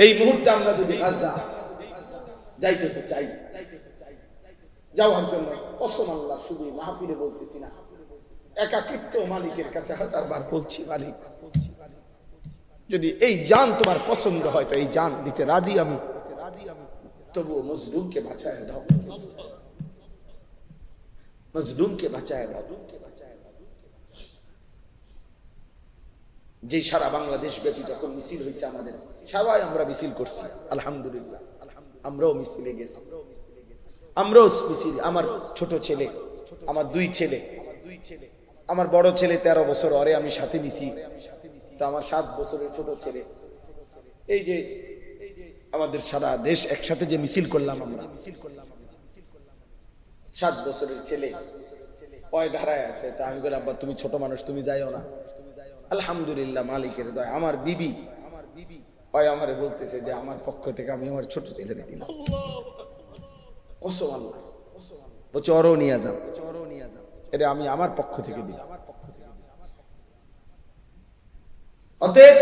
এই মুহূর্তে আমরা যদি গাজা যাইতে তো চাই, যাওয়ার জন্য কসম আল্লাহ, শুধু মাহফিলে বলতেছি না, একাকিত্ব মালিকের কাছে হাজারবার বলছি, মালিক যদি এই জান তোমার পছন্দ হয় তো এই জান দিতে রাজি আমি, তবুও মজলুমকে বাঁচায় দাও, মজলুমকে বাঁচায় দাও। যে সারা বাংলাদেশ ব্যাপী যখন মিছিল হয়েছে, আমাদের সবাই আমরা মিছিল করছি, আলহামদুলিল্লাহ, আমরাও মিছিলে গেছি, আমরাও মিছিল। আমার ছোট ছেলে, আমার দুই ছেলে, আমার বড় ছেলে 13 বছর, ওরে আমি সাথে নিছি, তো আমার 7 বছরের ছোট ছেলে, এই যে আমাদের সারা দেশ একসাথে যে মিছিল করলাম আমরা, 7 বছরের ছেলে ওই ধারায় আছে। তা আমি বললাম, আব্বা তুমি ছোট মানুষ, তুমি যাইও না। আলহামদুলিল্লাহ, মালিকের দয়া, আমার বিবি ওই আমারে বলতেছে যে আমার পক্ষ থেকে আমি আমার ছোট ছেলেরে দিলাম, কসম আল্লাহ, বলছে ওরও নিয়ে যাও, এটা আমি আমার পক্ষ থেকে দিলাম। অতএব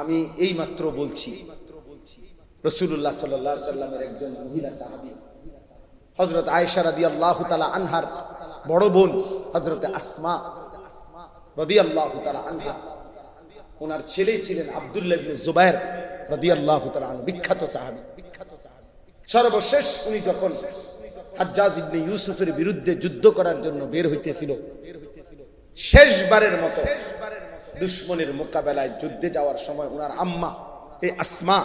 আমি এই মাত্র বলছি, রাসূলুল্লাহ সাল্লাল্লাহু আলাইহি সাল্লামের একজন মহিলা সাহাবী হযরত আয়েশা রাদিয়াল্লাহু তাআলা আনহার বড় বোন হযরত আসমা রাদিয়াল্লাহু তাআলা আনহা, ওনার ছেলে ছিলেন আব্দুল্লাহ ইবনে জুবায়ের রাদিয়াল্লাহু তাআলা আনহু, বিখ্যাত সাহাবী। সর্বশেষ উনি যখন হাজ্জাজ ইবনে ইউসুফের বিরুদ্ধে যুদ্ধ করার জন্য বের হইতেছিল, শেষবারের মতো দুশমনের মোকাবেলায় যুদ্ধে যাওয়ার সময় ওনার আম্মা এই আসমা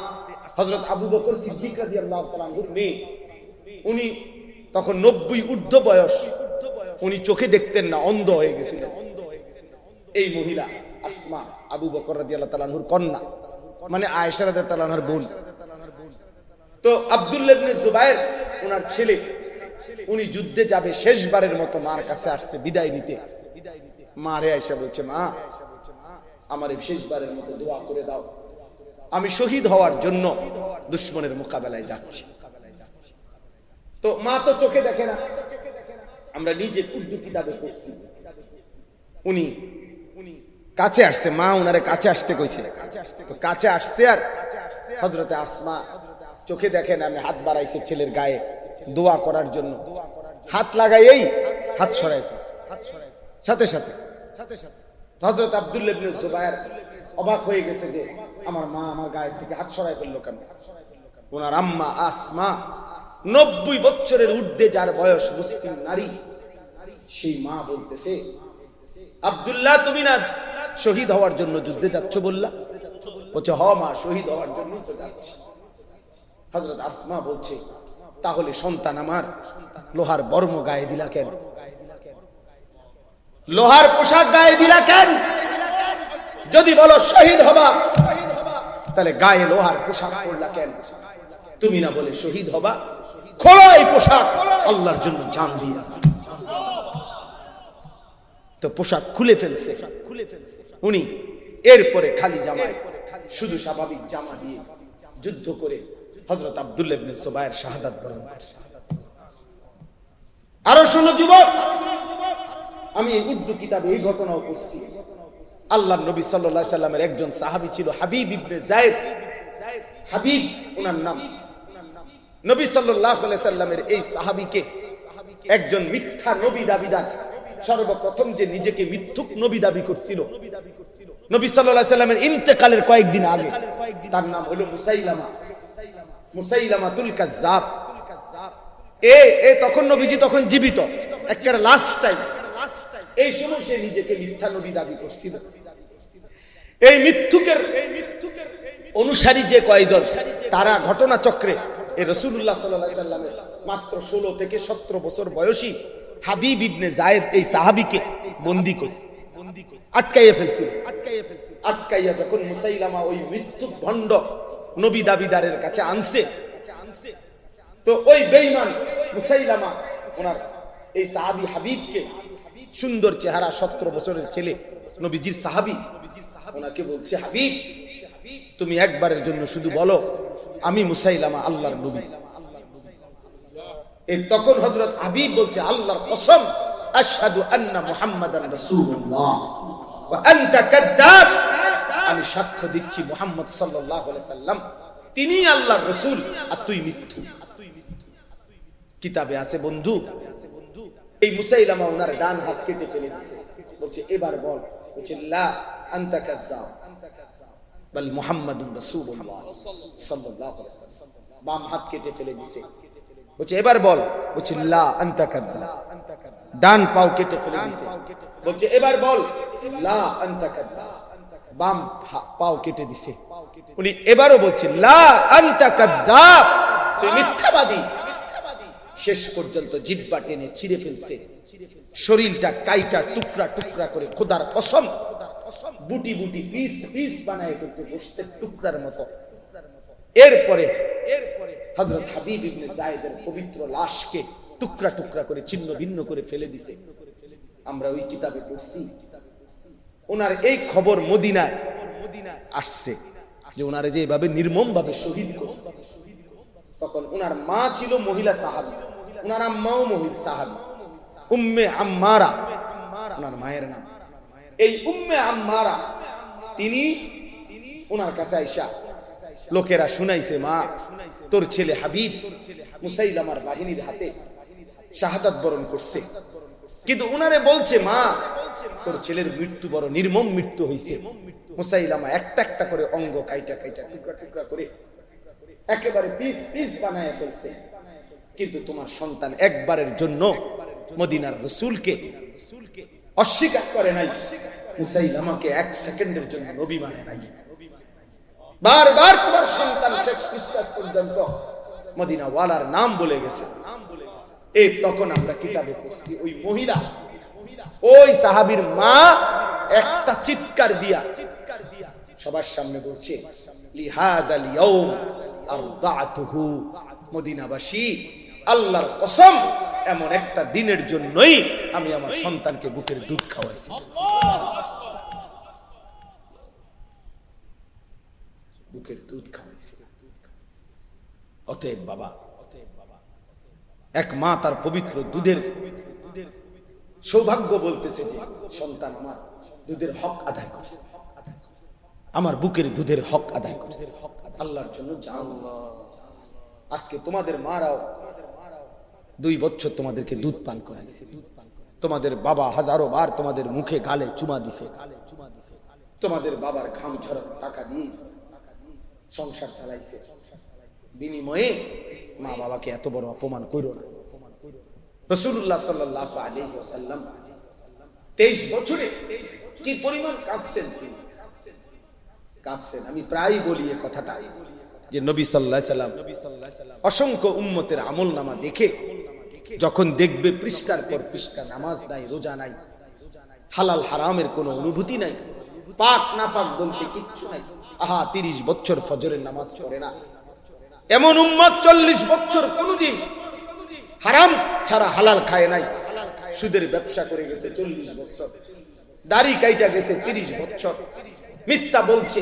হযরত আবু বকর সিদ্দিক রাদিয়াল্লাহু তাআলা আনহুর মেয়ে, উনি তখন 90 ঊর্ধ্ব বয়স, উনি চোখে দেখতেন না, অন্ধ হয়ে গেছিলেন। এই মহিলা আসমা আবু বকর রাদিয়াল্লাহু তাআলা আনহুর কন্যা, মানে আয়েশা রাদিয়াল্লাহু তাআলা আনহার বোন। তো আব্দুল্লাহ ইবনে জুবায়ের ওনার ছেলে, উনি যুদ্ধে যাবে, শেষবারের মতো মার কাছে আসছে বিদায় নিতে। মারে আয়েশা বলছে, মা আমার এই শেষবারের মতো দোয়া করে দাও, আমি শহীদ হওয়ার জন্য দুশমনের মোকাবেলায় যাচ্ছি। তো মা তো চোখে দেখে না, আমরা নিজে উর্দু কিতাবে পড়ছি, উনি কাছে আসছে, মা উনারে কাছে আসতে কইছে, তো কাছে আসছে, আর হযরতে আসমা চোখে দেখেন, আমি হাত বাড়াইছে ছেলের গায়ে দোয়া করার জন্য, হাত লাগাই হাত সরাই ফেলছে সাথে সাথে। হযরত আব্দুল্লাহ ইবনে জুবায়ের অবাক হয়ে গেছে যে আমার মা আমার গায়ের থেকে হাত সরাই ফেললো কেন। ওনার আম্মা আসমা 90 বছরের ঊর্ধ্বে যার বয়স, মুসলিম নারী, সেই মা বলতেছে, আব্দুল্লাহ তুমি না শহীদ হওয়ার জন্য যুদ্ধে যাচ্ছ বললা? বলছে, হ মা, শহীদ হওয়ার জন্যই তো যাচ্ছি। হযরত আসমা বলছে, তাহলে সন্তান আমার লোহার বর্ম গায়ে দিলা কেন? লোহার পোশাক গায়ে দিলা কেন? যদি বলো শহীদ হবা, তাহলে গায়ে লোহার পোশাক পরলা কেন? তুমি না বলে শহীদ হবা, খোলো এই পোশাক, আল্লাহর জন্য জান দিয়া। তো পোশাক খুলে ফেলছে উনি, এরপরে খালি জামায়, শুধু স্বাভাবিক জামা দিয়ে যুদ্ধ করে হযরত আব্দুল্লাহ ইবনে জুবায়ের শাহাদাত বরণ করছে। আরো শোনো যুবক, আমি উর্দু কিতাবে এই ঘটনাও পড়ছি। আল্লাহর নবী সাল্লাল্লাহু আলাইহি সাল্লামের একজন সাহাবী ছিল হাবিব ইবনে যায়েদ, হাবিব ওনার নাম। নবী সাল্লাল্লাহু আলাইহি সাল্লামের এই সাহাবীকে একজন মিথ্যা নবী দাবিদার, সর্বপ্রথম যে নিজেকে মিথ্যুক নবী দাবি করছিল নবী সাল্লাল্লাহু আলাইহি সাল্লামের ইন্তেকালের কয়েকদিন আগে, তার নাম হলো মুসাইলামাতুল কাজ্জাব। তখন নবীজি তখন জীবিত, একেবারে লাস্ট টাইম। এই সময় সে নিজেকে মিথ্যা নবী দাবি করছিল। এই মিথ্যুকের অনুসারী যে কয়েকজন, তারা ঘটনা চক্রে এই রাসূলুল্লাহ সাল্লাল্লাহু আলাইহি সাল্লামের মাত্র 16 থেকে 17 বছর বয়সী হাবিব ইবনে যায়েদ এই সাহাবীকে বন্দী করছে, আটকাইয়া ফেলছিল। আটকাইয়া যখন মুসাইলামা ওই মৃত্যু ভণ্ড নবী দাবিদারের কাছে আনছে, তো ওই বেঈমান মুসাইলামা ওনার এই সাহাবী হাবিবকে, সুন্দর চেহারা, 17 বছরের ছেলে, নবীজির সাহাবী, ওনাকে বলছে, হাবিব তুমি একবারের জন্য শুধু বলো আমি মুসাইলামা আল্লাহর নবী। এই তখন হযরত হাবিব বলছে, আল্লাহর কসম, আশহাদু আন্না মুহাম্মাদান রাসূলুল্লাহ ওয়া আনতা কাযাব, আমি সাক্ষ্য দিচ্ছি মুহাম্মদ সাল্লাল্লাহু আলাইহি সাল্লাম তিনি আল্লাহর রাসূল আর তুই মিথ্যু। কিতাবে আছে বন্ধু, এই মুসাইলামা ওনার ডান হাত কেটে ফেলে দিয়েছে, বলছে এবার বল, বলছে লা আনতা কাযাব বল মুহাম্মাদুর রাসূলুল্লাহ সাল্লাল্লাহু আলাইহি ওয়াসাল্লাম। বাম হাত কেটে ফেলে দিয়েছে, বলছে এবার বল, বলছে লা আনতা কাযাব। ডান পাও কেটে ফেলে দিয়েছে, বলছে এবার বল লা আনতা কাযাব। বাম পাও কেটে দিয়েছে, উনি এবারও বলছে লা আনতা কাযাব, তুই মিথ্যাবাদী। শেষ পর্যন্ত জিহ্বা টেনে ছিঁড়ে ফেলছে, শরীরটা কাইটা টুকরা টুকরা করে খোদার কসম বুটি বুটি পিস পিস বানায় ফেলছে গোশতের টুকরার মতো। এরপরে হযরত হাবিব ইবনে যায়েদের পবিত্র লাশকে টুকরা টুকরা করে ছিন্ন ভিন্ন করে ফেলে দিছে। আমরা ওই কিতাবে পড়ছি ওনার এই খবর মদিনায় আসছে যে ওনারে যে এভাবে নির্মম ভাবে শহীদ করছে। তখন ওনার মা ছিল মহিলা সাহাবী, ওনার আম্মাও মহিলা সাহাবী, উম্মে আম্মারা ওনার মায়ের নাম। এই উম্মে আম্মারা তিনি ওনার কাছে আইসা লোকেরা শুনাইছে, মা তোর ছেলে হাবিব মুসাইলামার বাহিনীর হাতে শাহাদাত বরণ করছে, কিন্তু ওনারে বলছে মা তোর ছেলের মৃত্যু বড় নির্মম মৃত্যু হইছে। মুসাইলামা একটা একটা করে অঙ্গ কাইটা কাইটা টুকরা টুকরা করে একেবারে পিস পিস বানায় ফেলছে, কিন্তু তোমার সন্তান একবারের জন্য মদিনার রাসূলকে অস্বীকার করে নাই, মুসাইলামাকে এক সেকেন্ডের জন্য নবী মানে নাই। বারবার তোমার সন্তান শেষ নিঃশ্বাস পর্যন্ত মদিনা ওয়ালার নাম বলে গেছে। এই তখন আমরা কিতাবে পড়ছি ওই মহিলা, ওই সাহাবীর মা একটা চিৎকার দিয়া সবার সামনে বলছে লিহাদাল ইয়াউম আরদাতুহু, মদিনাবাসী আল্লাহর কসম এমন একটা দিনের জন্যই আমি আমার সন্তানকে বুকের দুধ খাওয়াইছি। বুকের দুধ খাওয়াইছি। অতএব বাবা, এক মা তার পবিত্র দুধের সৌভাগ্য বলতেছে যে সন্তান আমার দুধের হক আদায় করছে, আমার বুকের দুধের হক আদায় করছে আল্লাহর জন্য। জান আজকে তোমাদের মারাও 2 বছর তোমাদেরকে দুধ পান করাইছে, তোমাদের বাবা হাজারো বার তোমাদের মুখে গালে চুমা দিছে, তোমাদের বাবার ঘাম ঝরানো টাকা দিয়ে সংসার চালাইছে, বিনিময়ে মা বাবাকে এত বড় অপমান কইরো না। রাসূলুল্লাহ সাল্লাল্লাহু আলাইহি ওয়াসাল্লাম 23 বছরে কি পরিমাণ কাঁদছেন তিনি, কাঁদছেন। আমি প্রায় বলি এই কথাটা যে নবী সাল্লাল্লাহু আলাইহি সাল্লাম অসংখ্য উম্মতের আমলনামা দেখে যখন দেখবে পৃষ্ঠার পর পৃষ্ঠা নামাজ নাই, রোজা নাই, হালাল হারামের কোনো অনুভূতি নাই, পাক নাফাক বলতে কিচ্ছু নাই, আহা 30 বছর ফজরের নামাজ পড়ে না এমন উম্মত 40 বছর কোনদিন হারাম ছাড়া হালাল খায় নাই, সুদের ব্যবসা করে গেছে 40 বছর, দাড়ি কাইটা গেছে 30 বছর, মিথ্যা বলছে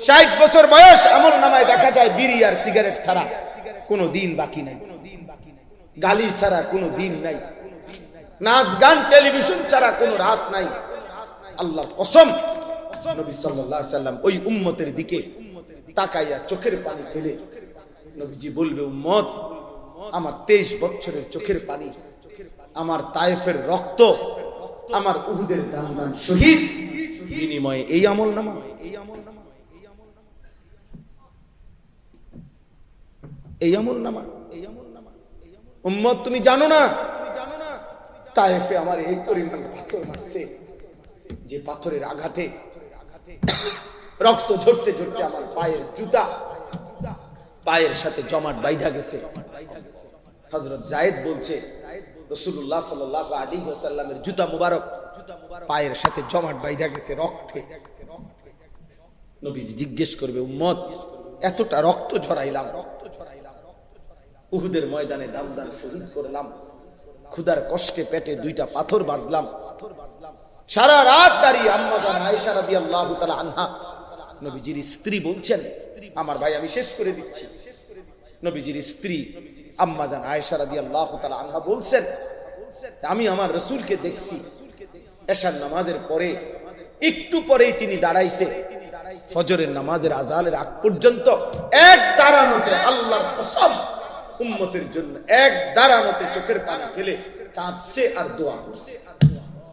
60 বছর বয়স, আমল নামায় দেখা যায় বিড়ি আর সিগারেট ছাড়া কোনো দিন বাকি নাই, গালি ছাড়া কোনো দিন নাই, নাচ গান টেলিভিশন ছাড়া কোনো রাত নাই। আল্লাহর কসম নবী সাল্লাল্লাহু আলাইহি সাল্লাম ওই উম্মতের দিকে তাকাইয়া চোখের পানি ফেলে নবীজি বলবে, উম্মত আমার 23 বছরের চোখের পানি, আমার তায়েফের রক্ত, আমার উহুদের দান দান শহীদ বিনিময়ে এই আমলনামা, এই আমলনামা। উম্মত তুমি জানো না তায়েফে আমার এই পরিমাণ পাথর মারছে, যে পাথরের আঘাতে রক্ত ঝরতে ঝরতে আমার পায়ের জুতা পায়ের সাথে জমাট বাইধা গেছে। হযরত যায়েদ বলছে রাসূলুল্লাহ সাল্লাল্লাহু আলাইহি ওয়াসাল্লামের জুতা মুবারক পায়ের সাথে জমাট বাইধা গেছে রক্তে। নবীজি জিজ্ঞেস করবে, উম্মত এতটা রক্ত ঝরাইলাম, উহুদের ময়দানে দাম দান শহীদ করলাম, ক্ষুধার কষ্টে পেটে 2টা পাথর বাঁধলাম, সারা রাত দাঁড়িয়ে আম্মা জান আয়েশা রাদিয়াল্লাহু তাআলা আনহা নবীজির স্ত্রী বলছেন, আমার ভাই আমি শেষ করে দিচ্ছি, নবীজির স্ত্রী আম্মা জান আয়েশা রাদিয়াল্লাহু তাআলা আনহা বলছেন, আমি আমার রাসূলকে দেখছি এশার নামাজের পরে একটু পরেই তিনি দাঁড়াইছে, ফজরের নামাজের আজানের আগ পর্যন্ত এক দাঁড়ানোতে আল্লাহর কসম উম্মতের জন্য এক দাঁড়ানোতে চোখের পানি ফেলে কাঁদছে আর দোয়া করছে।